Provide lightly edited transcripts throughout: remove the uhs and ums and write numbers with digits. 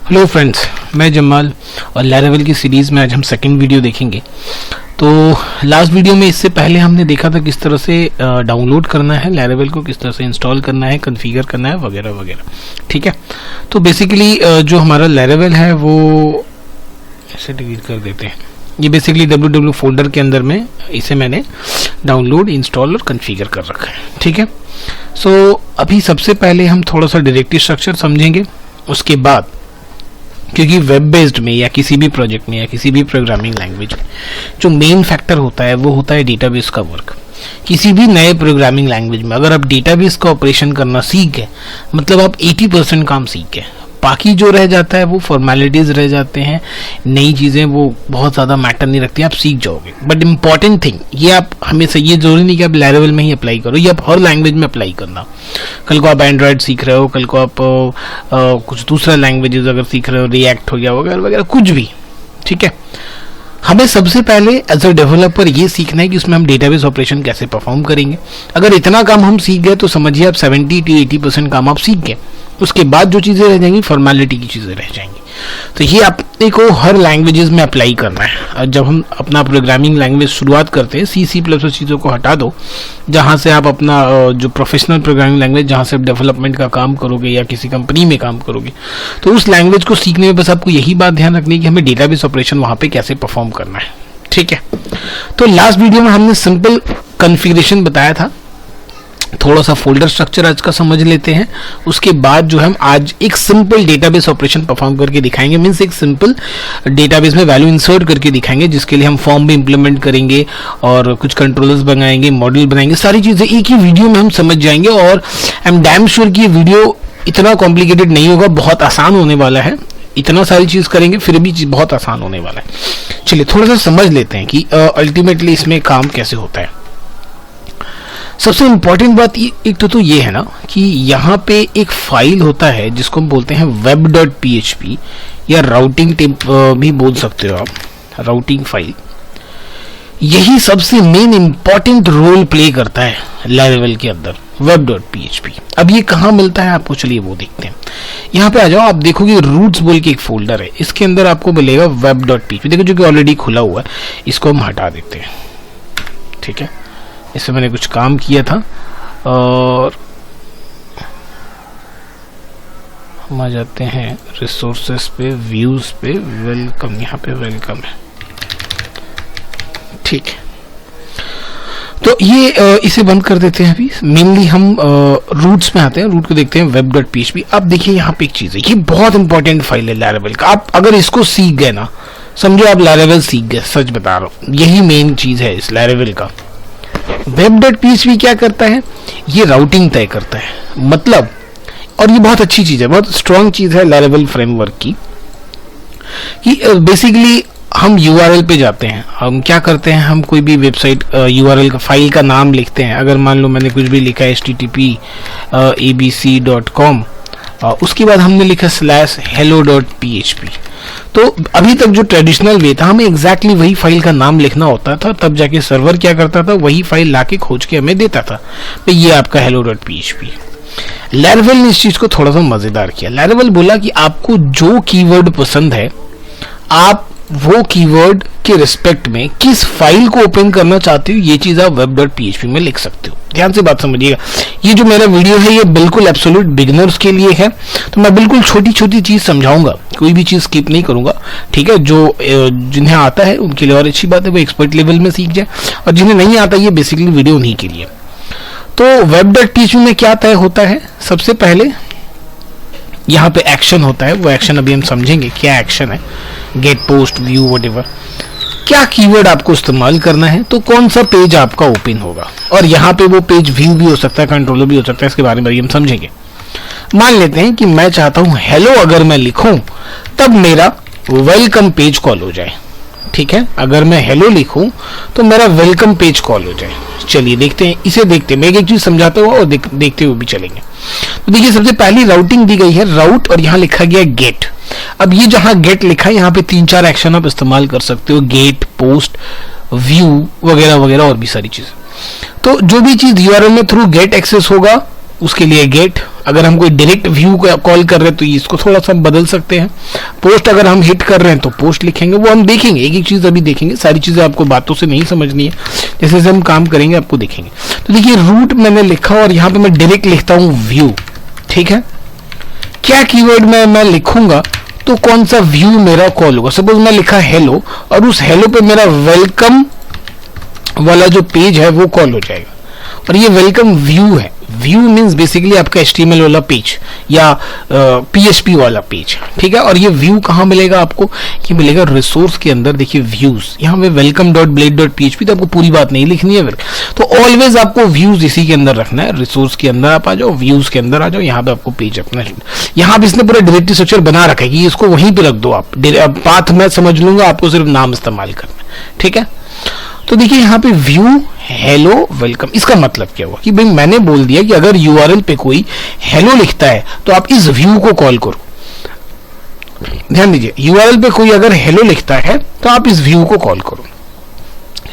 Hello friends, मैं जमाल और लैरावेल की सीरीज़ में आज हम सेकंड वीडियो देखेंगे। तो लास्ट वीडियो में इससे पहले हमने देखा था किस तरह से डाउनलोड करना है लैरावेल को, किस तरह से इंस्टॉल करना है, कॉन्फ़िगर करना है वगैरह वगैरह। ठीक है, तो बेसिकली जो हमारा लैरावेल है वो इसे डिलीट कर देते हैं। ये बेसिकली www फोल्डर के अंदर में इसे मैंने डाउनलोड, इंस्टॉल और कॉन्फ़िगर कर रखा है। ठीक है, सो अभी सबसे पहले हम थोड़ा सा डायरेक्टरी स्ट्रक्चर समझेंगे। उसके बाद, क्योंकि वेब बेस्ड में या किसी भी प्रोजेक्ट में या किसी भी प्रोग्रामिंग लैंग्वेज में जो मेन फैक्टर होता है वो होता है डेटाबेस का वर्क। किसी भी नए प्रोग्रामिंग लैंग्वेज में अगर आप डेटाबेस का ऑपरेशन करना सीख गए, मतलब आप 80% काम सीख गए। बाकी जो रह जाता है वो फॉर्मेलिटीज रह जाते हैं, नई चीज़ें वो बहुत ज़्यादा मैटर नहीं रखती, आप सीख जाओगे। बट इम्पॉर्टेंट थिंग ये आप हमेशा, ये जरूरी नहीं कि आप लैरावेल में ही अप्लाई करो, ये आप हर लैंग्वेज में अप्लाई करना। कल को आप एंड्रॉयड सीख रहे हो, कल को आप कुछ दूसरा लैंग्वेजेस अगर सीख रहे हो, रिएक्ट हो गया वगैरह वगैरह कुछ भी। ठीक है, हमें सबसे पहले एज अ डेवलपर ये सीखना है कि उसमें हम डेटाबेस ऑपरेशन कैसे परफॉर्म करेंगे। अगर इतना काम हम सीख गए तो समझिए आप 70 to 80% काम आप सीख गए। उसके बाद जो चीज़ें रह जाएंगी फॉर्मेलिटी की चीज़ें रह जाएंगी। तो ये आपने को हर लैंग्वेजेस में अप्लाई करना है। जब हम अपना प्रोग्रामिंग लैंग्वेज शुरुआत करते हैं, सी प्लस चीज़ों को हटा दो, जहाँ से आप अपना जो प्रोफेशनल प्रोग्रामिंग लैंग्वेज जहाँ से आप डेवलपमेंट का काम करोगे या किसी कंपनी में काम करोगे, तो उस लैंग्वेज को सीखने में बस आपको यही बात ध्यान रखनी है कि हमें डेटाबेस ऑपरेशन वहाँ पे कैसे परफॉर्म करना है। ठीक है, तो लास्ट वीडियो में हमने सिंपल कॉन्फ़िगरेशन बताया था। थोड़ा सा फोल्डर स्ट्रक्चर आज का समझ लेते हैं। उसके बाद जो हम आज एक सिंपल डेटाबेस ऑपरेशन परफॉर्म करके दिखाएंगे, मींस एक सिंपल डेटाबेस में वैल्यू इंसर्ट करके दिखाएंगे, जिसके लिए हम फॉर्म भी इंप्लीमेंट करेंगे और कुछ कंट्रोलर्स बनाएंगे, मॉडल बनाएंगे। सारी चीज़ें एक ही वीडियो में हम समझ जाएंगे और आई एम डैम श्योर कि ये वीडियो इतना कॉम्प्लिकेटेड नहीं होगा, बहुत आसान होने वाला है। इतना सारी चीज़ करेंगे फिर भी बहुत आसान होने वाला है। चलिए थोड़ा सा समझ लेते हैं कि अल्टीमेटली इसमें काम कैसे होता है। सबसे इंपॉर्टेंट बात एक तो ये है ना कि यहाँ पे एक फाइल होता है जिसको हम बोलते हैं web.php या राउटिंग भी बोल सकते हो आप, राउटिंग फाइल। यही सबसे मेन इंपॉर्टेंट रोल प्ले करता है लैरावेल के अंदर, web.php। अब ये कहाँ मिलता है आपको, चलिए वो देखते हैं। यहाँ पे आ जाओ, आप देखोगे रूट्स बोल के एक फोल्डर है, इसके अंदर आपको मिलेगा web.php। देखो जो कि ऑलरेडी खुला हुआ है, इसको हम हटा देते हैं। ठीक है, इसमें मैंने कुछ काम किया था और हम आ जाते हैं रिसोर्सेस पे, व्यूज पे, वेलकम, यहाँ पे वेलकम है। ठीक है, तो ये इसे बंद कर देते हैं। अभी मेनली हम रूट्स में आते हैं, रूट को देखते हैं web.php। अब देखिए यहाँ पे एक चीज़ है, ये बहुत इंपॉर्टेंट फाइल है लैरावेल का। आप अगर इसको सीख गए ना, समझो आप लैरावेल सीख गए, सच बता रहा हूँ, यही मेन चीज़ है इस लैरावेल का। web.php क्या करता है, ये राउटिंग तय करता है, मतलब, और ये बहुत अच्छी चीज़ है, बहुत स्ट्रॉन्ग चीज़ है लैरावेल फ्रेमवर्क की, कि बेसिकली हम URL पे जाते हैं। हम क्या करते हैं, हम कोई भी वेबसाइट URL का फाइल का नाम लिखते हैं। अगर मान लो मैंने कुछ भी लिखा है http abc.com, उसके बाद हमने लिखा /hello.php, तो अभी तक जो ट्रेडिशनल वे था, हमें एग्जैक्टली वही फाइल का नाम लिखना होता था, तब जाके सर्वर क्या करता था, वही फाइल लाके खोज के हमें देता था, तो ये आपका hello.php। लैरावेल ने इस चीज को थोड़ा सा मजेदार किया। लैरावेल बोला कि आपको जो कीवर्ड पसंद है, आप वो कीवर्ड के रिस्पेक्ट में किस फाइल को ओपन करना चाहते हो, ये चीज आप web.php में लिख सकते हो। ध्यान से बात समझिएगा, ये जो मेरा वीडियो है ये बिल्कुल एब्सोल्यूट बिगिनर्स के लिए है, तो मैं बिल्कुल छोटी छोटी चीज समझाऊंगा, कोई भी चीज स्किप नहीं करूंगा। ठीक है, जो जिन्हें आता है उनके लिए और अच्छी बात है, वो एक्सपर्ट लेवल में सीख जाए, और जिन्हें नहीं आता ये बेसिकली वीडियो उन्हीं के लिए। तो web.php में क्या तय होता है, सबसे पहले यहाँ पे एक्शन होता है, वो एक्शन अभी हम समझेंगे क्या एक्शन है, गेट, पोस्ट, व्यू, व्हाटएवर। क्या कीवर्ड आपको इस्तेमाल करना है, तो कौन सा पेज आपका ओपन होगा, और यहाँ पे वो पेज व्यू भी हो सकता है, कंट्रोलर भी हो सकता है, इसके बारे में हम समझेंगे। मान लेते हैं कि मैं चाहता हूँ हेलो अगर मैं लिखूं तब मेरा वेलकम पेज कॉल हो जाए। ठीक है, अगर मैं हेलो लिखूं तो मेरा वेलकम पेज कॉल हो जाए। चलिए देखते हैं, इसे देखते हैं, मैं एक चीज समझाता हूँ और देखते हुए भी चलेंगे। तो देखिए सबसे पहली राउटिंग दी गई है, राउट, और यहाँ लिखा गया गेट। अब ये जहां गेट लिखा है, यहाँ पे 3-4 एक्शन आप इस्तेमाल कर सकते हो, गेट, पोस्ट, व्यू वगैरह वगैरह और भी सारी चीजें। तो जो भी चीज यूआरएल में थ्रू गेट एक्सेस होगा उसके लिए गेट, अगर हम कोई डायरेक्ट व्यू को कॉल कर रहे हैं तो इसको थोड़ा सा बदल सकते हैं। पोस्ट अगर हम हिट कर रहे हैं तो पोस्ट लिखेंगे, वो हम देखेंगे, एक एक चीज अभी देखेंगे, सारी चीजें आपको बातों से नहीं समझनी है, जैसे जैसे हम काम करेंगे आपको देखेंगे। तो देखिए रूट मैंने लिखा और यहाँ पे मैं डायरेक्ट लिखता हूँ व्यू, ठीक है। क्या कीवर्ड में मैं लिखूंगा तो कौन सा व्यू मेरा कॉल होगा। सपोज मैं लिखा हेलो और उस हेलो पे मेरा वेलकम वाला जो पेज है वो कॉल हो जाएगा, और ये वेलकम व्यू है। व्यू मींस बेसिकली आपका HTML वाला पेज या PHP वाला पेज, ठीक है। और ये व्यू कहाँ मिलेगा आपको, ये मिलेगा रिसोर्स के अंदर। देखिए व्यूज, यहाँ पे welcome.blade.php, तो आपको पूरी बात नहीं लिखनी है फिर, तो ऑलवेज आपको व्यूज इसी के अंदर रखना है। रिसोर्स के अंदर आप आ जाओ, व्यूज के अंदर आ जाओ, यहाँ पे आपको पेज अपना, यहाँ पे इसने पूरा डायरेक्टरी स्ट्रक्चर बना रखा है कि इसको वहीं पे रख दो आप, पाथ मैं समझ लूंगा, आपको सिर्फ नाम इस्तेमाल करना है, ठीक है। तो देखिए यहाँ पे व्यू हेलो वेलकम, इसका मतलब क्या हुआ कि भाई मैंने बोल दिया कि अगर URL पे कोई हेलो लिखता है तो आप इस व्यू को कॉल करो। ध्यान दीजिए, URL पे कोई अगर हेलो लिखता है तो आप इस व्यू को कॉल करो।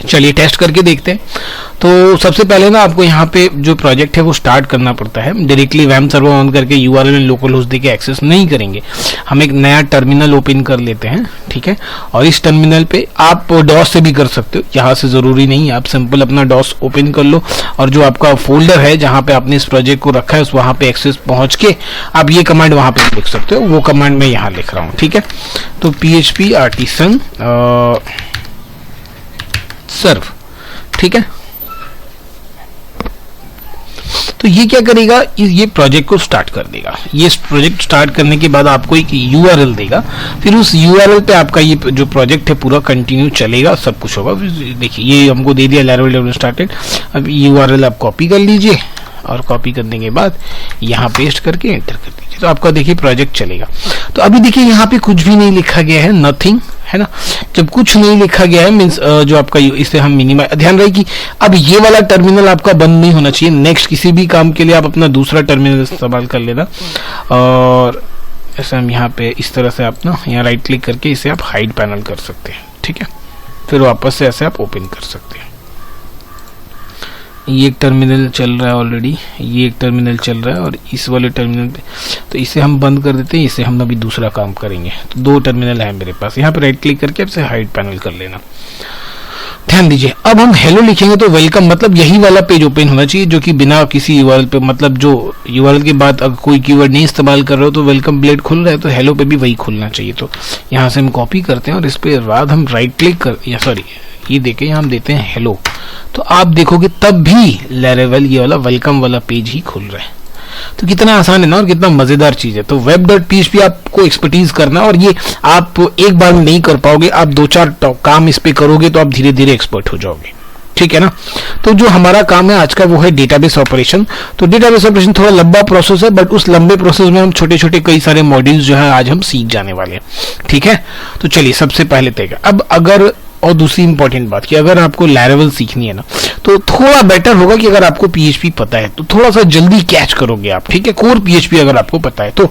चलिए टेस्ट करके देखते हैं। तो सबसे पहले ना आपको यहाँ पे जो प्रोजेक्ट है वो स्टार्ट करना पड़ता है। डायरेक्टली वेब सर्वर ऑन करके URL एंड लोकल होस्ट देके एक्सेस नहीं करेंगे, हम एक नया टर्मिनल ओपन कर लेते हैं, ठीक है। और इस टर्मिनल पे आप डॉस से भी कर सकते हो, यहाँ से जरूरी नहीं, आप सिंपल अपना डॉस ओपन कर लो और जो आपका फोल्डर है जहाँ पे आपने इस प्रोजेक्ट को रखा है वहाँ पे एक्सेस पहुंच के आप ये कमांड वहाँ पे लिख सकते हो। वो कमांड मैं यहाँ लिख रहा हूँ, ठीक है। तो PHP आर्टिसन सर्व, ठीक है। तो ये क्या करेगा, ये प्रोजेक्ट को स्टार्ट कर देगा। ये प्रोजेक्ट स्टार्ट करने के बाद आपको एक URL देगा, फिर उस URL पे आपका ये जो प्रोजेक्ट है पूरा कंटिन्यू चलेगा, सब कुछ होगा। देखिए ये हमको दे दिया Laravel स्टार्टेड। अब URL आप कॉपी कर लीजिए और कॉपी करने के बाद यहाँ पेस्ट करके एंटर कर दीजिए, तो आपका देखिए प्रोजेक्ट चलेगा। तो अभी देखिए यहाँ पे कुछ भी नहीं लिखा गया है, नथिंग, है ना। जब कुछ नहीं लिखा गया है मींस जो आपका इसे हम मिनिमाइज, ध्यान रहे कि अब ये वाला टर्मिनल आपका बंद नहीं होना चाहिए। नेक्स्ट किसी भी काम के लिए आप अपना दूसरा टर्मिनल इस्तेमाल कर लेना। और ऐसे हम यहाँ पे इस तरह से आप ना यहाँ राइट क्लिक करके इसे आप हाइड पैनल कर सकते हैं, ठीक है। फिर वापस से ऐसे आप ओपन कर सकते हैं। ये एक टर्मिनल चल रहा है ऑलरेडी, ये एक टर्मिनल चल रहा है और इस वाले टर्मिनल पे, तो इसे हम बंद कर देते हैं, इसे हम अभी दूसरा काम करेंगे। तो दो टर्मिनल है मेरे पास, यहाँ पे राइट क्लिक करके इसे हाइड पैनल कर लेना। ध्यान दीजिए, अब हम हेलो लिखेंगे तो वेलकम मतलब यही वाला पेज ओपन होना चाहिए, जो कि बिना किसी URL पे, मतलब जो URL के बाद अगर कोई कीवर्ड नहीं इस्तेमाल कर रहे हो तो वेलकम ब्लेड खुल रहा है तो हेलो पे भी वही खुलना चाहिए। तो यहाँ से हम कॉपी करते हैं और इस पे बाद हम राइट क्लिक कर, या सॉरी ये देखें हम देते हैं हेलो, तो आप देखोगे तब भी Laravel ये वाला वेलकम वाला पेज ही खुल रहा है। तो कितना आसान है ना, और कितना मजेदार चीज है। तो web.php आपको एक्सपर्टीज करना, और ये आप एक बार में नहीं कर पाओगे, आप 2-4 काम इस पे करोगे तो आप धीरे धीरे एक्सपर्ट हो जाओगे, ठीक है ना। तो जो हमारा काम है आज का वो है डेटाबेस ऑपरेशन। तो डेटाबेस ऑपरेशन थोड़ा लंबा प्रोसेस है, बट उस लंबे प्रोसेस में हम छोटे छोटे कई सारे मॉड्यूल्स जो है आज हम सीख जाने वाले हैं, ठीक है। तो चलिए सबसे पहले तक अब अगर, और दूसरी इंपॉर्टेंट बात कि अगर आपको Laravel सीखनी है ना तो थोड़ा बेटर होगा कि अगर आपको PHP पता है तो थोड़ा सा जल्दी कैच करोगे आप, ठीक है। कोर PHP अगर आपको पता है, तो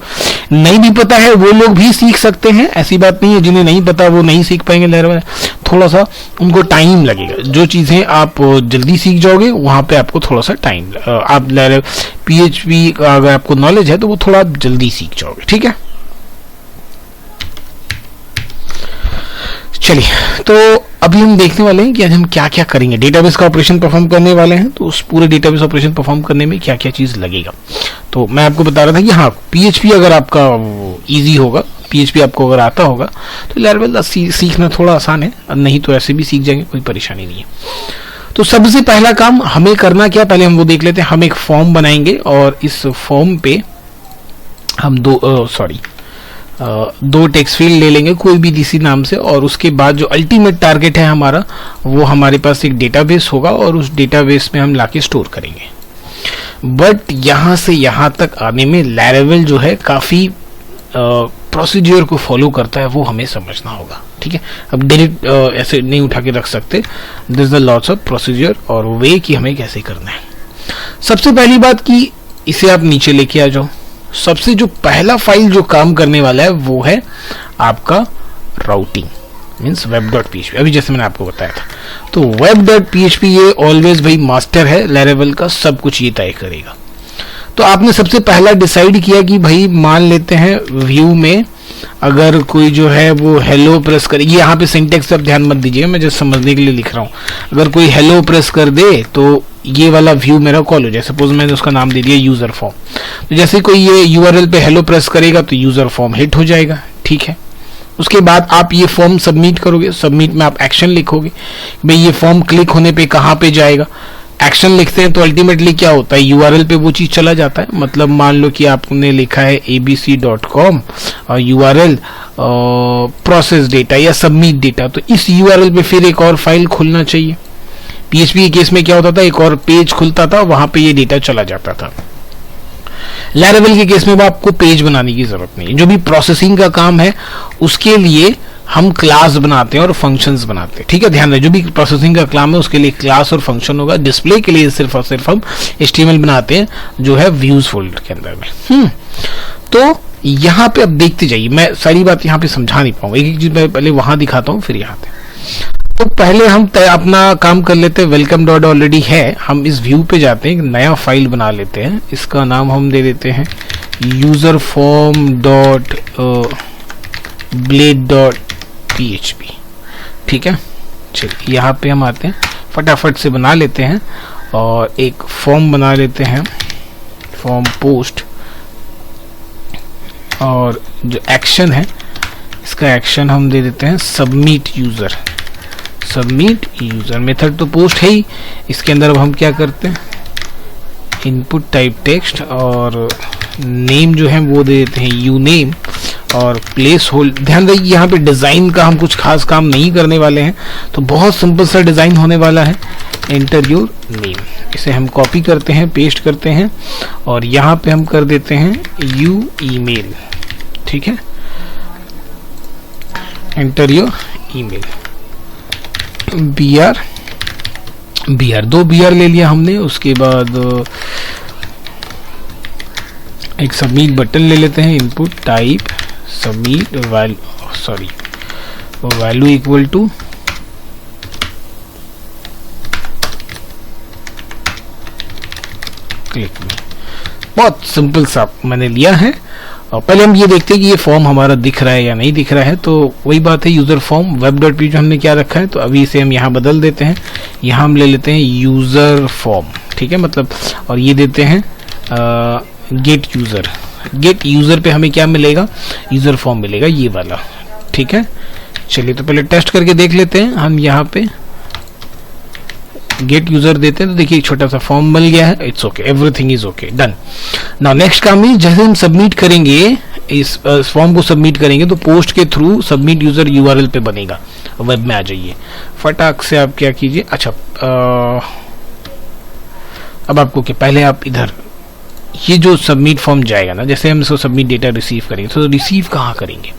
नहीं भी पता है वो लोग भी सीख सकते हैं, ऐसी बात नहीं है। जिन्हें नहीं पता वो नहीं सीख पाएंगे Laravel, थोड़ा सा उनको टाइम लगेगा। जो चीजें आप जल्दी सीख जाओगे वहां पे आपको थोड़ा सा टाइम, आप Laravel PHP का अगर आपको नॉलेज है तो वो थोड़ा जल्दी सीख जाओगे, ठीक है। चलिए तो अभी हम देखने वाले हैं कि आज हम क्या क्या करेंगे, डेटाबेस का ऑपरेशन परफॉर्म करने वाले हैं। तो उस पूरे डेटाबेस ऑपरेशन परफॉर्म करने में क्या क्या चीज लगेगा, तो मैं आपको बता रहा था कि हाँ PHP अगर आपका इजी होगा, PHP आपको अगर आता होगा तो Laravel सीखना थोड़ा आसान है, नहीं तो ऐसे भी सीख जाएंगे, कोई परेशानी नहीं है। तो सबसे पहला काम हमें करना क्या, पहले हम वो देख लेते हैं। हम एक फॉर्म बनाएंगे और इस फॉर्म पे हम दो टेक्स्ट फील्ड ले लेंगे कोई भी किसी नाम से, और उसके बाद जो अल्टीमेट टारगेट है हमारा वो हमारे पास एक डेटाबेस होगा और उस डेटाबेस में हम लाके स्टोर करेंगे। बट यहाँ से यहाँ तक आने में Laravel जो है काफी प्रोसीजर को फॉलो करता है, वो हमें समझना होगा, ठीक है। अब डायरेक्ट ऐसे नहीं उठा के रख सकते, this the lots of procedure और वे कि हमें कैसे करना है। सबसे पहली बात कि इसे आप नीचे लेके आ जाओ। सबसे जो पहला फाइल जो काम करने वाला है वो है आपका राउटिंग मीन्स web.php, अभी जैसे मैंने आपको बताया था। तो web.php ये ऑलवेज भाई मास्टर है Laravel का, सब कुछ ये तय करेगा। तो आपने सबसे पहला डिसाइड किया कि भाई मान लेते हैं व्यू में अगर कोई जो है वो हेलो प्रेस करेगी, यहाँ पे सिंटेक्स आप ध्यान मत दीजिए, मैं जस्ट समझने के लिए लिख रहा हूँ। अगर कोई हेलो प्रेस कर दे तो ये वाला व्यू मेरा कॉल हो जाए। सपोज मैंने उसका नाम दे दिया यूजर फॉर्म, तो जैसे कोई ये यूआरएल पे हेलो प्रेस करेगा तो यूजर फॉर्म हिट हो जाएगा, ठीक है। उसके बाद आप ये फॉर्म सबमिट करोगे, सबमिट में आप एक्शन लिखोगे, भाई ये फॉर्म क्लिक होने पे कहाँ पे जाएगा। एक्शन लिखते हैं तो अल्टीमेटली क्या होता है, यूआरएल पे वो चीज चला जाता है। मतलब मान लो कि आपने लिखा है abc.com और यूआरएल प्रोसेस डेटा या सबमिट डेटा, तो इस यूआरएल पे फिर एक और फाइल खुलना चाहिए। पीएचपी के केस में क्या होता था, एक और पेज खुलता था, वहां पे ये डेटा चला जाता था। लैरावेल के केस में वो आपको पेज बनाने की जरूरत नहीं है। जो भी प्रोसेसिंग का काम है उसके लिए हम क्लास बनाते हैं और फंक्शंस बनाते हैं, ठीक है। ध्यान रहे, जो भी प्रोसेसिंग का काम है उसके लिए क्लास और फंक्शन होगा। डिस्प्ले के लिए सिर्फ और सिर्फ हम HTML बनाते हैं जो है व्यूज फोल्डर के अंदर में। तो यहाँ पे अब देखते जाइए, मैं सारी बात यहाँ पे समझा नहीं पाऊंगा, एक एक चीज मैं पहले वहां दिखाता हूँ फिर यहाँ पे। तो पहले हम अपना काम कर लेते हैं। वेलकम डॉट ऑलरेडी है, हम इस व्यू पे जाते हैं, एक नया फाइल बना लेते हैं। इसका नाम हम दे देते हैं user form dot blade dot PHP, ठीक है। चलिए यहाँ पे हम आते हैं, फटाफट से बना लेते हैं और एक फॉर्म बना लेते हैं, फॉर्म पोस्ट। और जो एक्शन है इसका एक्शन हम दे देते हैं submit user. Submit user method तो पोस्ट है ही, इसके अंदर अब हम क्या करते हैं, इनपुट टाइप टेक्स्ट और नेम जो है वो दे देते हैं यू नेम और प्लेस होल्ड। ध्यान रखिए यहाँ पे डिजाइन का हम कुछ खास काम नहीं करने वाले हैं, तो बहुत सिंपल सा डिजाइन होने वाला है। एंटर योर नेम, इसे हम कॉपी करते हैं, पेस्ट करते हैं और यहाँ पे हम कर देते हैं यू ईमेल, ठीक है। Enter your email, BR 2 BR ले लिया हमने। उसके बाद एक सबमिट बटन ले लेते हैं, input type submit value equal to click में। बहुत सिंपल सा मैंने लिया है। और पहले हम ये देखते हैं कि ये फॉर्म हमारा दिख रहा है या नहीं दिख रहा है। तो वही बात है, user form web dot P जो हमने क्या रखा है, तो अभी इसे हम यहाँ बदल देते हैं। यहाँ हम ले लेते हैं यूजर फॉर्म, ठीक है, मतलब, और ये देते हैं गेट यूजर। गेट यूजर पे हमें क्या मिलेगा, यूजर फॉर्म मिलेगा, ये वाला, ठीक है। चलिए तो पहले टेस्ट करके देख लेते हैं। हम यहाँ पे गेट यूजर देते हैं तो देखिए छोटा सा फॉर्म मिल गया है। It's okay, everything is okay, done. Now next काम है, जैसे हम सबमिट करेंगे, इस फॉर्म को सबमिट करेंगे तो पोस्ट के थ्रू सबमिट यूजर यूआरएल पे बनेगा। वेब में आ जाइए, फटाक से आप क्या कीजिए। अच्छा, अब आपको क्या, पहले आप इधर ये जो सबमिट फॉर्म जाएगा ना, जैसे हम इसको सबमिट डेटा रिसीव करेंगे, तो रिसीव कहाँ करेंगे,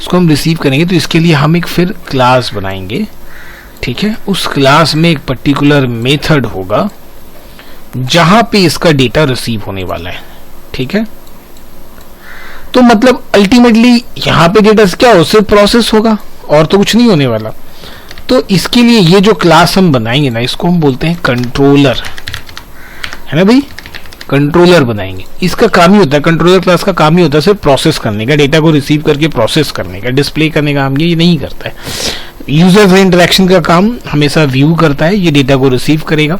इसको हम रिसीव करेंगे तो इसके लिए हम एक फिर क्लास बनाएंगे, ठीक है। उस क्लास में एक पर्टिकुलर मेथड होगा जहां पे इसका डेटा रिसीव होने वाला है, ठीक है। तो मतलब अल्टीमेटली यहां पे डेटा क्या हो, सिर्फ प्रोसेस होगा और तो कुछ नहीं होने वाला। तो इसके लिए ये जो क्लास हम बनाएंगे ना, इसको हम बोलते हैं कंट्रोलर, है ना भाई, कंट्रोलर बनाएंगे। इसका काम ही होता है, कंट्रोलर क्लास का काम ही होता है सिर्फ प्रोसेस करने का, डेटा को रिसीव करके प्रोसेस करने का, डिस्प्ले करने का काम ये नहीं करता है। यूजर से इंटरेक्शन का काम हमेशा व्यू करता है, ये डेटा को रिसीव करेगा।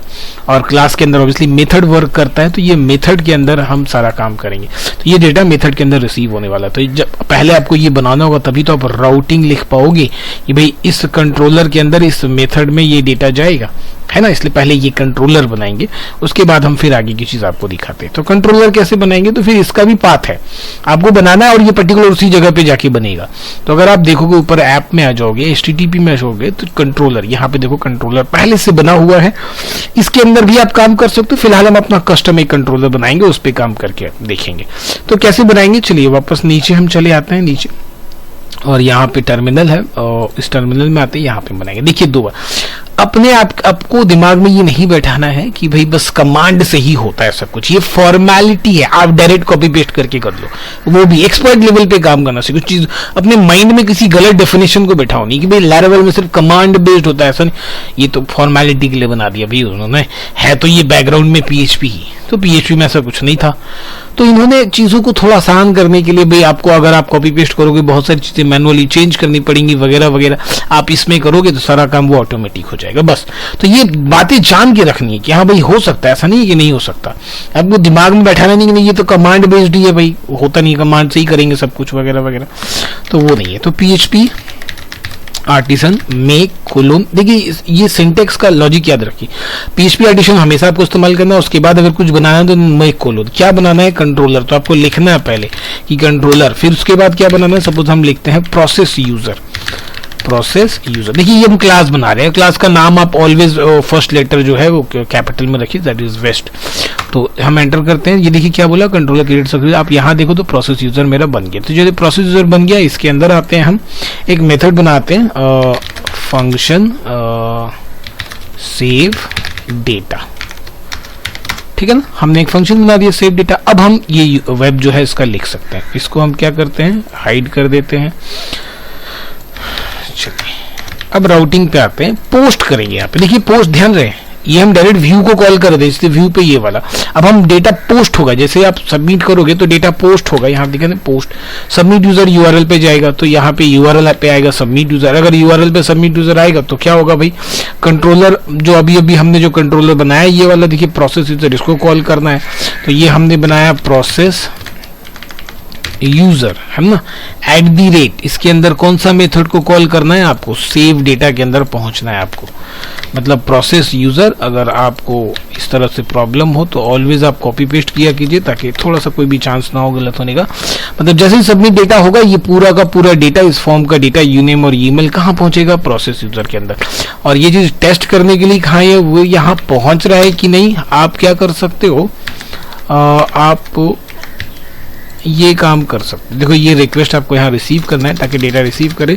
और क्लास के अंदर ऑब्वियसली मेथड वर्क करता है, तो ये मेथड के अंदर हम सारा काम करेंगे। तो ये डेटा मेथड के अंदर रिसीव होने वाला है। तो जब पहले आपको ये बनाना होगा तभी तो आप राउटिंग लिख पाओगे कि भाई इस कंट्रोलर के अंदर इस मेथड में ये डेटा जाएगा, है ना। इसलिए पहले ये कंट्रोलर बनाएंगे, उसके बाद हम फिर आगे की चीज आपको दिखाते हैं। तो कंट्रोलर कैसे बनाएंगे, तो फिर इसका भी पाथ है, आपको बनाना है और ये पर्टिकुलर उसी जगह पे जाके बनेगा। तो अगर आप देखोगे ऊपर ऐप में आ जाओगे, HTTP में आ जाओगे, तो कंट्रोलर, यहाँ पे देखो कंट्रोलर पहले से बना हुआ है, इसके अंदर भी आप काम कर सकते हो। फिलहाल हम अपना कस्टम एक कंट्रोलर बनाएंगे, उस पर काम करके देखेंगे। तो कैसे बनाएंगे, चलिए वापस नीचे हम चले आते हैं, नीचे, और यहाँ पे टर्मिनल है और इस टर्मिनल में आते हैं, यहाँ पे बनाएंगे। देखिए दो बार, अपने आपको दिमाग में ये नहीं बैठाना है कि भाई बस कमांड से ही होता है सब कुछ, ये फॉर्मेलिटी है, आप डायरेक्ट कॉपी पेस्ट करके कर लो, वो भी एक्सपर्ट लेवल पे काम करना सीखो। चीज अपने माइंड में किसी गलत डेफिनेशन को बैठाओ नहीं कि भाई लैरावेल में सिर्फ कमांड बेस्ड होता है, ऐसा नहीं, ये तो फॉर्मेलिटी के लिए बना दिया भाई उन्होंने, है तो ये बैकग्राउंड में पीएचपी ही, तो पीएचपी में ऐसा कुछ नहीं था। तो इन्होंने चीज़ों को थोड़ा आसान करने के लिए भाई आपको अगर आप कॉपी पेस्ट करोगे बहुत सारी चीज़ें मैनुअली चेंज करनी पड़ेंगी वगैरह वगैरह, आप इसमें करोगे तो सारा काम वो ऑटोमेटिक हो जाएगा बस। तो ये बातें जान के रखनी है कि हाँ भाई हो सकता है, ऐसा नहीं है कि नहीं हो सकता, आपको दिमाग में बैठाना नहीं कि नहीं ये तो कमांड बेस्ड ही है भाई, होता नहीं, कमांड से ही करेंगे सब कुछ वगैरह वगैरह, तो वो नहीं है। तो पीएचपी आर्टिसन मेक कोलोन, देखिए ये सिंटेक्स का लॉजिक याद रखिए, पीएचपी आर्टिसन हमेशा आपको इस्तेमाल करना है, उसके बाद अगर कुछ बनाना है तो मेक कोलोन, क्या बनाना है कंट्रोलर, तो आपको लिखना है पहले कि कंट्रोलर, फिर उसके बाद क्या बनाना है, सपोज हम लिखते हैं प्रोसेस यूजर, प्रोसेस यूजर, देखिए ये हम क्लास बना रहे हैं, क्लास का नाम आप ऑलवेज फर्स्ट लेटर जो है वो कैपिटल में रखिए, दैट इज वेस्ट। तो हम एंटर करते हैं, ये देखिए क्या बोला, कंट्रोलर क्रिएट सक्सेस, आप यहाँ देखो तो प्रोसेस यूजर मेरा बन गया। तो जो प्रोसेस यूजर बन गया इसके अंदर आते हैं, हम एक मेथड बनाते हैं फंक्शन सेव डेटा, ठीक है ना, हमने एक फंक्शन बना दिया सेव डेटा। अब हम ये वेब जो है इसका लिख सकते हैं, इसको हम क्या करते हैं हाइड कर देते हैं। चलिए अब राउटिंग पे आते हैं, पोस्ट करेंगे यहाँ पे, देखिए पोस्ट, ध्यान रहे ये हम डायरेक्ट व्यू को कॉल कर दे, इसलिए व्यू पे ये वाला, अब हम डेटा पोस्ट होगा, जैसे आप सबमिट करोगे तो डेटा पोस्ट होगा, यहाँ देखें पोस्ट, सबमिट यूजर यूआरएल पे जाएगा तो यहाँ पे यूआरएल पे आएगा सबमिट यूजर, अगर यूआरएल पे सबमिट यूजर आएगा तो क्या होगा भाई, कंट्रोलर जो अभी हमने जो कंट्रोलर बनाया ये वाला देखिए प्रोसेस यूजर, इसको कॉल करना है, तो ये हमने बनाया प्रोसेस यूजर है ना, @ इसके अंदर कौन सा मेथड को कॉल करना है आपको, सेव डेटा के अंदर पहुंचना है आपको, मतलब प्रोसेस यूजर। अगर आपको इस तरह से प्रॉब्लम हो तो ऑलवेज आप कॉपी पेस्ट किया कीजिए ताकि थोड़ा सा कोई भी चांस ना हो गलत होने का, मतलब जैसे ही सबमिट डेटा होगा ये पूरा का पूरा डेटा, इस फॉर्म का डेटा यूनेम और ईमेल कहाँ पहुंचेगा, प्रोसेस यूजर के अंदर। और ये चीज टेस्ट करने के लिए कहाँ है, वो यहाँ पहुंच रहा है कि नहीं, आप क्या कर सकते हो, आप ये काम कर सकते, देखो ये रिक्वेस्ट आपको यहाँ रिसीव करना है ताकि डेटा रिसीव करे।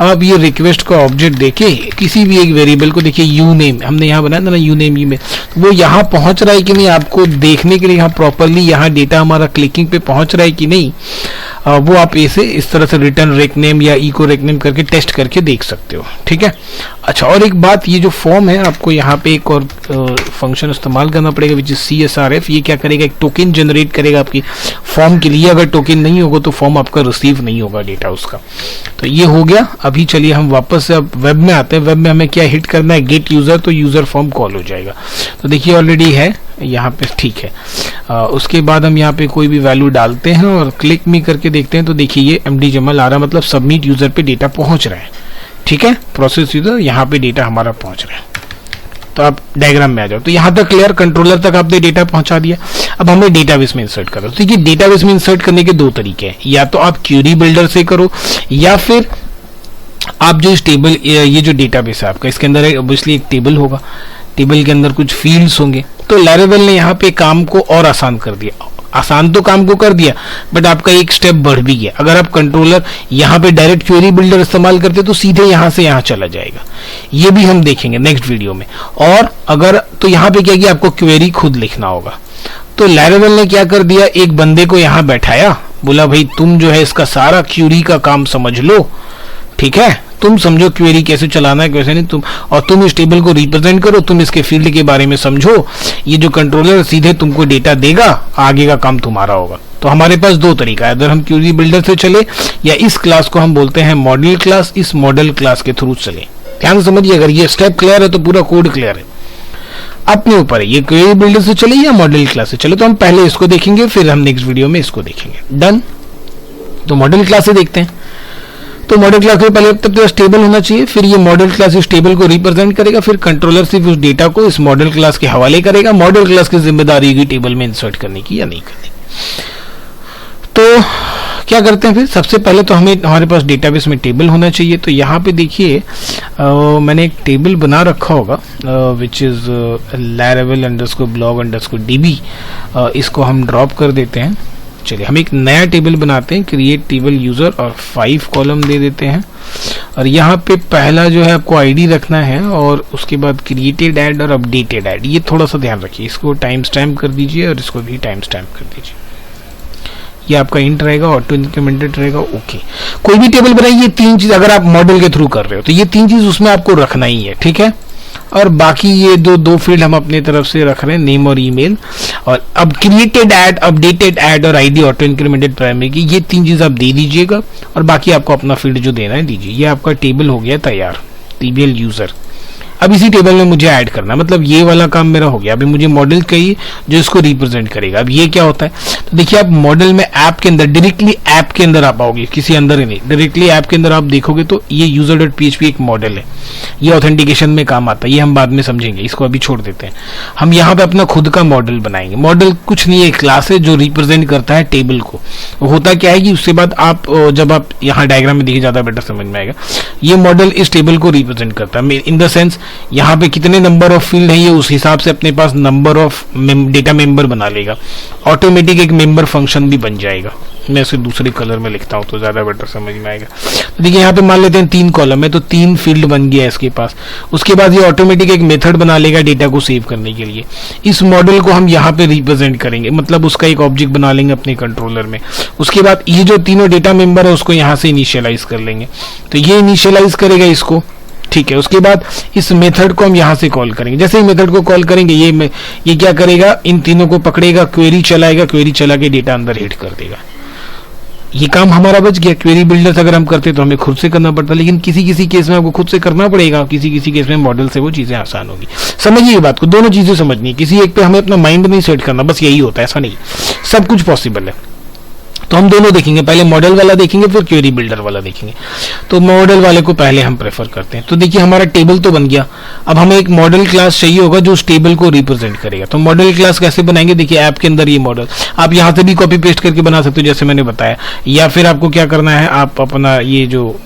अब आप ये रिक्वेस्ट का ऑब्जेक्ट देके किसी भी एक वेरिएबल को देखिए, यू नेम हमने यहाँ बनाया था ना, यू नेम ईमेल, तो वो यहाँ पहुंच रहा है कि नहीं आपको देखने के लिए, यहाँ प्रॉपरली यहाँ डेटा हमारा क्लिकिंग पे पहुंच रहा है कि नहीं, वो आप ऐसे इस तरह से रिटर्न रेक नेम या इको रेक नेम करके टेस्ट करके देख सकते हो, ठीक है। अच्छा और एक बात, ये जो फॉर्म है आपको यहाँ पे एक और फंक्शन इस्तेमाल करना पड़ेगा विच इज CSRF, ये क्या करेगा, एक टोकन जनरेट करेगा आपकी फॉर्म के लिए, अगर टोकन नहीं होगा तो फॉर्म आपका रिसीव नहीं होगा डेटा उसका। तो ये हो गया। अभी चलिए हम वापस से अब वेब में आते हैं, वेब में हमें क्या हिट करना है, गेट यूजर, तो यूजर फॉर्म कॉल हो जाएगा, तो देखिए ऑलरेडी है यहाँ पे, ठीक है। उसके बाद हम यहाँ पे कोई भी वैल्यू डालते हैं और क्लिक में करके देखते हैं तो देखिए ये MD जमल आ रहा है, मतलब सबमिट यूजर पे डेटा पहुंच रहा है, ठीक है, प्रोसेस यूजर यहाँ पे डेटा हमारा पहुंच रहा है। तो आप डायग्राम में आ जाओ, तो यहाँ तक क्लियर, कंट्रोलर तक आपने डेटा पहुंचा दिया। अब हमें डेटाबेस में इंसर्ट करो, तो ये डेटाबेस में इंसर्ट करने के दो तरीके हैं, या तो आप क्यूरी बिल्डर से करो या फिर आप जो इस टेबल, ये जो डेटाबेस है आपका, इसके अंदर ऑब्वियसली एक टेबल होगा, टेबल के अंदर कुछ फील्ड्स होंगे, तो लैरावेल ने यहाँ पे काम को और आसान कर दिया, आसान तो काम को कर दिया बट आपका एक स्टेप बढ़ भी गया। अगर आप कंट्रोलर यहाँ पे डायरेक्ट क्वेरी बिल्डर इस्तेमाल करते तो सीधे यहाँ से यहाँ चला जाएगा, ये भी हम देखेंगे नेक्स्ट वीडियो में। और अगर तो यहाँ पे क्या किया, आपको क्वेरी खुद लिखना होगा, तो लैरावेल ने क्या कर दिया, एक बंदे को यहाँ बैठाया, बोला भाई तुम जो है इसका सारा क्वेरी का काम समझ लो, ठीक है, तुम समझो क्वेरी कैसे चलाना है कैसे नहीं, तुम इस टेबल को रिप्रेजेंट करो, तुम इसके फील्ड के बारे में समझो, ये जो कंट्रोलर सीधे तुमको डेटा देगा, आगे का काम तुम्हारा होगा। तो हमारे पास दो तरीका है, अगर हम क्वेरी बिल्डर से चले या इस क्लास को हम बोलते हैं मॉडल क्लास, इस मॉडल क्लास के थ्रू चले। ध्यान से समझिए, अगर ये स्टेप क्लियर है तो पूरा कोड क्लियर है, अपने ऊपर है, ये क्वेरी बिल्डर से चले या मॉडल क्लास से चले। तो हम पहले इसको देखेंगे, फिर हम नेक्स्ट वीडियो में इसको देखेंगे। डन। तो मॉडल क्लास से देखते हैं, तो मॉडल क्लास के पहले तब तो टेबल होना चाहिए, फिर ये मॉडल क्लास इस टेबल को रिप्रेजेंट करेगा, फिर कंट्रोलर सिर्फ उस डेटा को इस मॉडल क्लास के हवाले करेगा, मॉडल क्लास की जिम्मेदारी होगी टेबल में इंसर्ट करने की या नहीं करने। तो क्या करते हैं फिर, सबसे पहले तो हमारे पास डेटाबेस में टेबल होना चाहिए। तो यहाँ पे देखिए मैंने एक टेबल बना रखा होगा विच इज laravel_blog_db, इसको हम ड्रॉप कर देते हैं। चलिए हम एक नया टेबल बनाते हैं, क्रिएट टेबल यूजर, और 5 कॉलम दे देते हैं, और यहाँ पे पहला जो है आपको आईडी रखना है और उसके बाद क्रिएटेड ऐड और अपडेटेड ऐड, ये थोड़ा सा ध्यान रखिए, इसको टाइम स्टैम्प कर दीजिए और इसको भी टाइम स्टैम्प कर दीजिए। ये आपका इंट रहेगा, ऑटो इंक्रीमेंटेड रहेगा। ओके, कोई भी टेबल बनाइए, ये 3 चीज अगर आप मॉडल के थ्रू कर रहे हो तो ये 3 चीज उसमें आपको रखना ही है, ठीक है। और बाकी ये दो फील्ड हम अपने तरफ से रख रहे हैं, नेम और ईमेल। और अब क्रिएटेड ऐड, अपडेटेड ऐड और आईडी ऑटो इंक्रीमेंटेड प्राइमरी की, ये 3 चीज आप दे दीजिएगा और बाकी आपको अपना फील्ड जो देना है दीजिए। ये आपका टेबल हो गया तैयार, टीबीएल यूजर। अब इसी टेबल में मुझे ऐड करना, मतलब ये वाला काम मेरा हो गया। अभी मुझे मॉडल चाहिए जो इसको रिप्रेजेंट करेगा। अब ये क्या होता है, तो देखिए आप मॉडल में ऐप के अंदर, डायरेक्टली ऐप के अंदर आप आओगे, किसी अंदर ही नहीं, डायरेक्टली ऐप के अंदर आप देखोगे तो ये user.php एक मॉडल है, ये ऑथेंटिकेशन में काम आता है, ये हम बाद में समझेंगे, इसको अभी छोड़ देते हैं। हम यहाँ पे अपना खुद का मॉडल बनाएंगे। मॉडल कुछ नहीं है, क्लास है जो रिप्रेजेंट करता है टेबल को। होता क्या है कि उसके बाद आप जब आप यहाँ डायग्राम में देखिए ज्यादा बेटर समझ में आएगा, ये मॉडल इस टेबल को रिप्रेजेंट करता है इन द सेंस यहाँ पे कितने नंबर ऑफ फील्ड है, ये उस हिसाब से अपने पास नंबर ऑफ डेटा मेंबर बना लेगा। ऑटोमेटिक एक मेंबर फंक्शन भी बन जाएगा। मैं इसे दूसरे कलर में लिखता हूं तो ज्यादा बेटर समझ में आएगा। तो देखिए यहाँ पे मान लेते हैं 3 कॉलम है तो 3 फील्ड बन गया इसके पास। उसके बाद ये ऑटोमेटिक एक मेथड बना लेगा डेटा को सेव करने के लिए। इस मॉडल को हम यहाँ पे रिप्रेजेंट करेंगे, मतलब उसका एक ऑब्जेक्ट बना लेंगे अपने कंट्रोलर में। उसके बाद ये जो तीनों डेटा मेंबर है उसको यहाँ से इनिशियलाइज कर लेंगे, तो ये इनिशियलाइज करेगा इसको, ठीक है। उसके बाद इस मेथड को हम यहां से कॉल करेंगे। जैसे ही मेथड को कॉल करेंगे ये क्या करेगा, इन तीनों को पकड़ेगा, क्वेरी चलाएगा, क्वेरी चला के डेटा अंदर हिट कर देगा। ये काम हमारा बच गया। क्वेरी बिल्डर्स अगर हम करते तो हमें खुद से करना पड़ता, लेकिन किसी किसी केस में आपको खुद से करना पड़ेगा, किसी किसी केस में मॉडल से वो चीजें आसान होगी। समझिए ये बात को, दोनों चीजें समझनी है, किसी एक पे हमें अपना माइंड नहीं सेट करना, बस यही होता है, ऐसा नहीं, सब कुछ पॉसिबल है। तो हम दोनों देखेंगे, पहले मॉडल वाला देखेंगे फिर क्वेरी बिल्डर वाला देखेंगे। तो मॉडल वाले को पहले हम प्रेफर करते हैं। तो देखिए हमारा टेबल तो बन गया, अब हमें एक मॉडल क्लास चाहिए होगा जो उस टेबल को रिप्रेजेंट करेगा। तो मॉडल क्लास कैसे बनाएंगे, देखिए ऐप के अंदर ये मॉडल आप यहां से भी कॉपी पेस्ट करके बना सकते हो जैसे मैंने बताया, या फिर आपको क्या करना है, आप अपना ये जो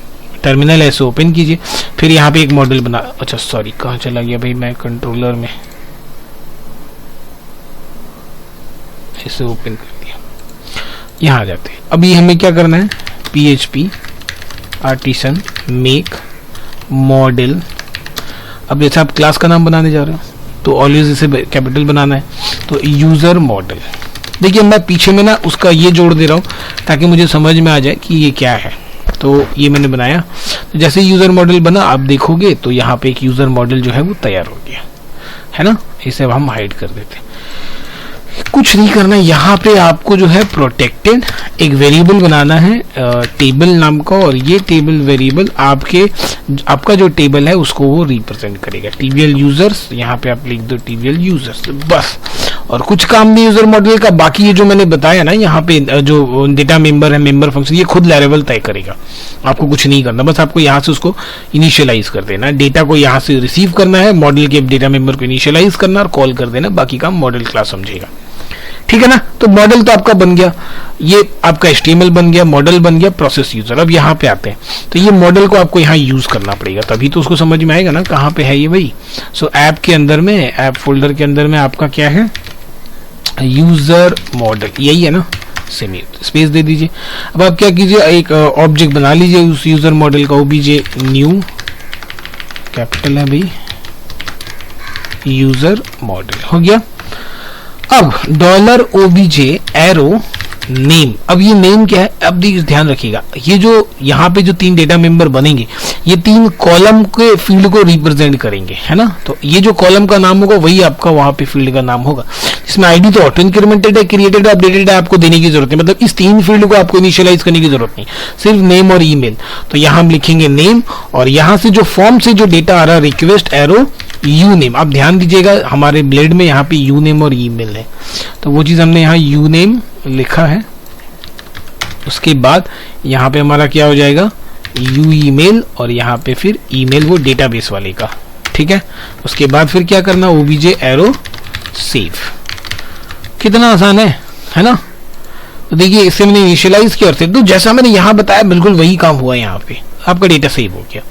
टर्मिनल है इसे ओपन कीजिए, फिर यहाँ पे एक मॉडल बना, अच्छा सॉरी कहाँ चला गया भाई, मैं कंट्रोलर में इसे ओपन कर दिया, यहाँ आ जाते हैं। अभी हमें क्या करना है, PHP आर्टिसन मेक मॉडल। अब जैसे आप क्लास का नाम बनाने जा रहे हो तो ऑलवेज इसे कैपिटल बनाना है, तो यूजर मॉडल। देखिए मैं पीछे में ना उसका ये जोड़ दे रहा हूँ ताकि मुझे समझ में आ जाए कि ये क्या है। तो ये मैंने बनाया, तो जैसे यूजर मॉडल बना आप देखोगे तो यहाँ पे एक यूजर मॉडल जो है वो तैयार हो गया है ना। इसे अब हम हाइड कर देते हैं, कुछ नहीं करना। यहाँ पे आपको जो है प्रोटेक्टेड एक वेरिएबल बनाना है टेबल नाम का, और ये टेबल वेरिएबल आपका जो टेबल है उसको वो रिप्रेजेंट करेगा। टीबीएल यूजर्स, यहाँ पे आप लिख दो टीबीएल यूजर्स बस, और कुछ काम नहीं यूजर मॉडल का। बाकी ये जो मैंने बताया ना, यहाँ पे जो डेटा मेंबर है, मेंबर फंक्शन, ये खुद लैरेबल तय करेगा, आपको कुछ नहीं करना, बस आपको यहाँ से उसको इनिशियलाइज कर देना, डेटा को यहाँ से रिसीव करना है, मॉडल के डेटा मेंबर को इनिशियलाइज करना और कॉल कर देना, बाकी काम मॉडल क्लास समझेगा, ठीक है ना। तो मॉडल तो आपका बन गया, ये आपका HTML बन गया, मॉडल बन गया, प्रोसेस यूजर। अब यहाँ पे आते हैं, तो ये मॉडल को आपको यहाँ यूज करना पड़ेगा, तभी तो उसको समझ में आएगा ना कहाँ पे है ये भाई। सो ऐप के अंदर में, ऐप फोल्डर के अंदर में आपका क्या है, यूजर मॉडल, यही है ना, सेमी स्पेस दे दीजिए। अब आप क्या कीजिए, एक ऑब्जेक्ट बना लीजिए उस यूजर मॉडल का, ओबीजे न्यू, कैपिटल है भाई, यूजर मॉडल हो गया। अब $OBJ एरो नेम, अब ये नेम क्या है, अब ध्यान रखिएगा, ये जो यहाँ पे जो 3 डेटा मेंबर बनेंगे ये 3 कॉलम के फील्ड को रिप्रेजेंट करेंगे, है ना। तो ये जो कॉलम का नाम होगा वही आपका वहां पे फील्ड का नाम होगा, जिसमें आईडी तो ऑटो इंक्रीमेंटेड है, क्रिएटेड है, अपडेटेड है, आपको देने की जरूरत है, मतलब इस 3 फील्ड को आपको इनिशियलाइज करने की जरूरत नहीं, सिर्फ नेम और ईमेल। तो यहाँ हम लिखेंगे नेम, और यहाँ से जो फॉर्म से जो डेटा आ रहा है, रिक्वेस्ट एरो यू नेम। आप ध्यान दीजिएगा हमारे ब्लेड में यहाँ पे यू नेम और ईमेल है, तो वो चीज हमने यहाँ यू नेम लिखा है। उसके बाद यहाँ पे हमारा क्या हो जाएगा, यू ईमेल, और यहाँ पे फिर ईमेल वो डेटाबेस वाले का, ठीक है। उसके बाद फिर क्या करना, ओबीजे एरो सेव। कितना आसान है ना। तो देखिए इससे मैंने इनिशियलाइज किया, तो जैसा मैंने यहाँ बताया बिल्कुल वही काम हुआ, यहाँ पे आपका डेटा सेव हो गया।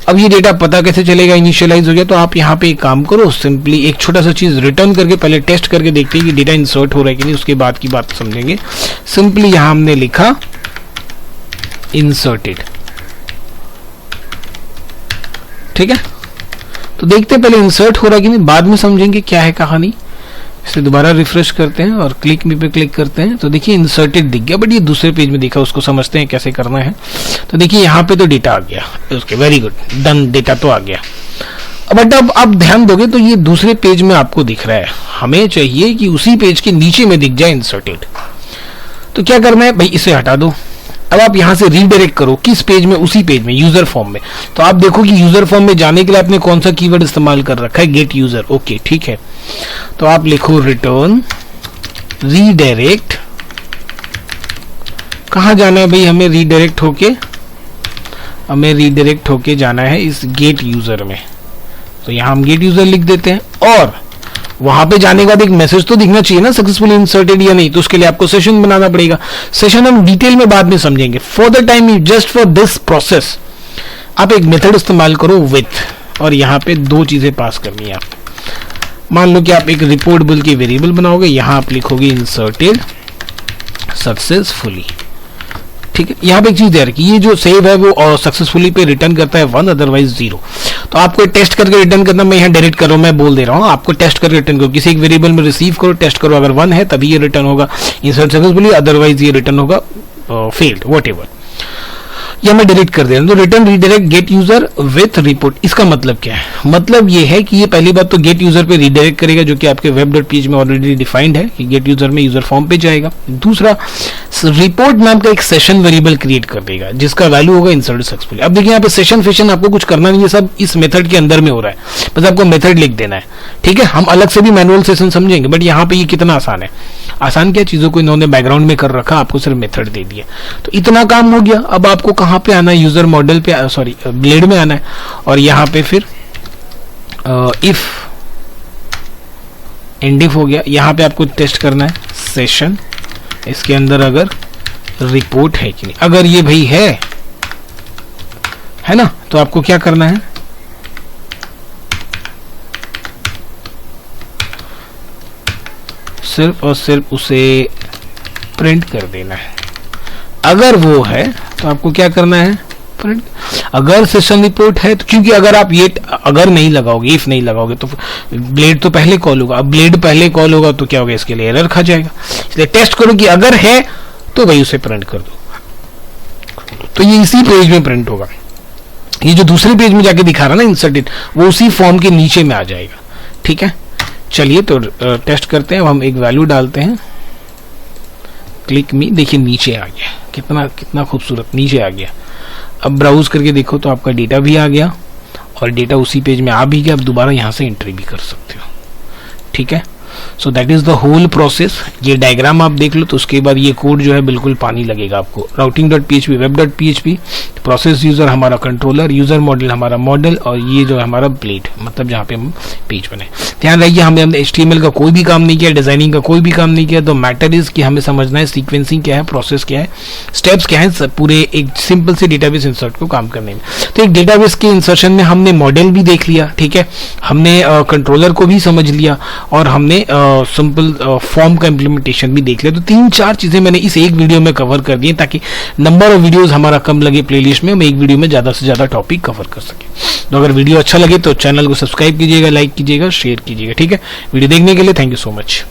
अब ये डेटा पता कैसे चलेगा, इनिशियलाइज हो गया, तो आप यहाँ पे एक काम करो, सिंपली एक छोटा सा चीज रिटर्न करके पहले टेस्ट करके देखते हैं कि डेटा इंसर्ट हो रहा है कि नहीं, उसके बाद की बात समझेंगे। सिंपली यहाँ हमने लिखा इंसर्टेड, ठीक है, तो देखते हैं पहले इंसर्ट हो रहा है कि नहीं, बाद में समझेंगे क्या है कहानी। इसे दोबारा रिफ्रेश करते हैं और क्लिक मी पे क्लिक करते हैं तो देखिए इंसर्टेड दिख गया, बट ये दूसरे पेज में दिखा, उसको समझते हैं कैसे करना है। तो देखिए यहाँ पे तो डेटा आ गया, okay very good done, data तो आ गया। बट अब आप ध्यान दोगे तो ये दूसरे पेज में आपको दिख रहा है, हमें चाहिए कि उसी पेज के नीचे में दिख जाए इंसर्टेड। तो क्या करना है भाई, इसे हटा दो। अब आप यहां से रीडायरेक्ट करो किस पेज में, उसी पेज में यूजर फॉर्म में। तो आप देखो कि यूजर फॉर्म में जाने के लिए आपने कौन सा कीवर्ड इस्तेमाल कर रखा है, गेट यूजर, ओके ठीक है। तो आप लिखो रिटर्न रीडायरेक्ट, कहां जाना है भाई, हमें रीडायरेक्ट होके जाना है इस गेट यूजर में। तो यहां हम गेट यूजर लिख देते हैं और वहां पे जाने के बाद एक मैसेज तो दिखना चाहिए ना सक्सेसफुली इंसर्टेड या नहीं, तो उसके लिए आपको सेशन बनाना पड़ेगा। सेशन हम डिटेल में बाद में समझेंगे, for the time you just for this process आप एक मेथड इस्तेमाल करो विथ, और यहां पे दो चीजें पास करनी है आप। मान लो कि आप एक रिपोर्टेबल की वेरिएबल बनाओगे, यहां आप लिखोगे इंसर्टेड सक्सेसफुली, ठीक है। यहाँ पे एक चीज दे रखी, ये जो सेव है वो सक्सेसफुली पे रिटर्न करता है 1, अदरवाइज 0। तो आपको टेस्ट करके रिटर्न करना, मैं यहाँ डायरेक्ट करो, मैं बोल दे रहा हूँ आपको टेस्ट करके रिटर्न करो, किसी एक वेरिएबल में रिसीव करो, टेस्ट करो, अगर 1 है तभी ये रिटर्न होगा इंसर्ट सक्सेसफुली, अदरवाइज ये रिटर्न होगा फेल्ड व्हाटएवर। या मैं डिलीट कर दे रहा हूं। तो return redirect gate user with report, इसका मतलब क्या है, मतलब ये है कि ये पहली बात तो गेट यूजर पे रीडायरेक्ट करेगा, जो कि आपके web.php में ऑलरेडी डिफाइंड है कि गेट यूजर में यूजर फॉर्म पे जाएगा। दूसरा, रिपोर्ट नाम का एक सेशन वेरिएबल क्रिएट कर देगा जिसका वैल्यू होगा इंसर्ट सक्सेसफुली। अब देखिए यहाँ पे सेशन फेशन आपको कुछ करना नहीं है, सब इस मेथड के अंदर में हो रहा है, बस आपको मेथड लिख देना है, ठीक है। हम अलग से भी मैनुअल सेशन समझेंगे, बट यहाँ पे ये कितना आसान है। आसान क्या, चीजों को इन्होंने बैकग्राउंड में कर रखा, आपको सिर्फ मेथड दे दिया, तो इतना काम हो गया। अब आपको कहाँ पे आना है, यूजर मॉडल पे, सॉरी ब्लेड में आना है, और यहाँ पे फिर इफ एंड इफ हो गया, यहाँ पे आपको टेस्ट करना है सेशन, इसके अंदर अगर रिपोर्ट है कि नहीं, अगर ये भाई है ना, तो आपको क्या करना है, सिर्फ और सिर्फ उसे प्रिंट कर देना है। अगर वो है तो आपको क्या करना है, प्रिंट। अगर सेशन रिपोर्ट है तो, क्योंकि अगर आप ये अगर नहीं लगाओगे, इफ नहीं लगाओगे, तो ब्लेड तो पहले कॉल होगा। अब ब्लेड पहले कॉल होगा तो क्या होगा, इसके लिए एरर खा जाएगा। इसलिए टेस्ट करो कि अगर है तो भाई उसे प्रिंट कर दो, तो ये इसी पेज में प्रिंट होगा। ये जो दूसरे पेज में जाके दिखा रहा ना इंसर्टेड, वो उसी फॉर्म के नीचे में आ जाएगा, ठीक है। चलिए तो टेस्ट करते हैं। अब हम एक वैल्यू डालते हैं, क्लिक मी, देखिए नीचे आ गया, कितना कितना खूबसूरत नीचे आ गया। अब ब्राउज करके देखो तो आपका डेटा भी आ गया और डेटा उसी पेज में आ भी गया। अब दोबारा यहाँ से एंट्री भी कर सकते हो, ठीक है। So that is the whole process. ये डायग्राम आप देख लो तो उसके बाद ये कोड जो है बिल्कुल पानी लगेगा आपको। routing.php, web.php, प्रोसेस यूजर हमारा कंट्रोलर, यूजर मॉडल हमारा मॉडल, और ये जो है हमारा ब्लेड, मतलब जहाँ पे हम पेज बने। ध्यान रखिए हमने HTML का कोई भी काम नहीं किया, डिजाइनिंग का कोई भी काम नहीं किया। तो मैटर इज कि हमें समझना है सीक्वेंसिंग क्या है, प्रोसेस क्या है, स्टेप्स क्या है पूरे एक सिंपल से डेटाबेस इंसर्ट को काम करने में। तो एक डेटाबेस के इंसर्शन में हमने मॉडल भी देख लिया, ठीक है, हमने कंट्रोलर को भी समझ लिया, और हमने सिंपल फॉर्म का इम्प्लीमेंटेशन भी देख लिया। तो 3-4 चीजें मैंने इस एक वीडियो में कवर कर दी ताकि नंबर ऑफ वीडियोस हमारा कम लगे प्लेलिस्ट में, हम एक वीडियो में ज्यादा से ज्यादा टॉपिक कवर कर सके। तो अगर वीडियो अच्छा लगे तो चैनल को सब्सक्राइब कीजिएगा, लाइक कीजिएगा, शेयर कीजिएगा, ठीक है। वीडियो देखने के लिए थैंक यू सो मच।